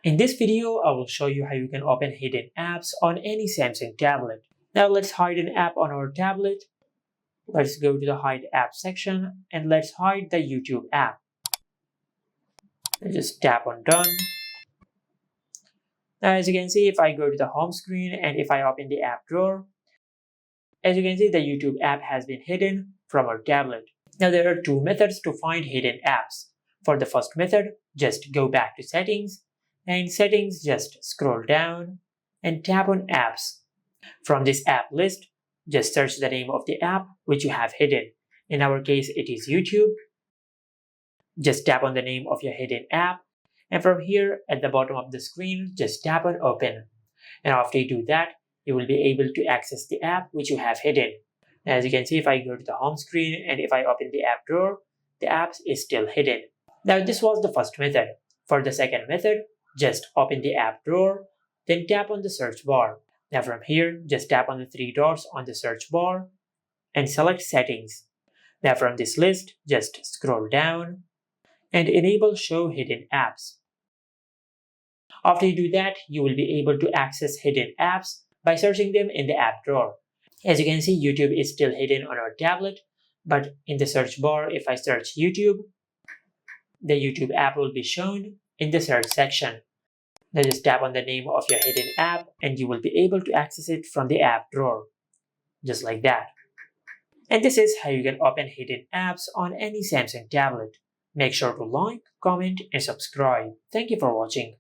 In this video, I will show you how you can open hidden apps on any Samsung tablet. Now let's hide an app on our tablet. Let's go to the hide app section and let's hide the YouTube app. And just tap on done. Now as you can see, if I go to the home screen and if I open the app drawer, as you can see the YouTube app has been hidden from our tablet. Now there are two methods to find hidden apps. For the first method, just go back to settings, and in settings just scroll down and tap on apps. From this app list, just search the name of the app which you have hidden. In our case it is YouTube. Just tap on the name of your hidden app, and from here at the bottom of the screen just tap on open. And after you do that, you will be able to access the app which you have hidden. As you can see, if I go to the home screen and if I open the app drawer, the app is still hidden. Now this was the first method. For the second method, just open the app drawer, then tap on the search bar. Now from here, just tap on the three dots on the search bar and select settings. Now from this list, just scroll down and enable show hidden apps. After you do that, you will be able to access hidden apps by searching them in the app drawer. As you can see, YouTube is still hidden on our tablet, but in the search bar, if I search YouTube, the YouTube app will be shown in the search section. Now just tap on the name of your hidden app and you will be able to access it from the app drawer, just like that. And this is how you can open hidden apps on any Samsung tablet. Make sure to like, comment and subscribe. Thank you for watching.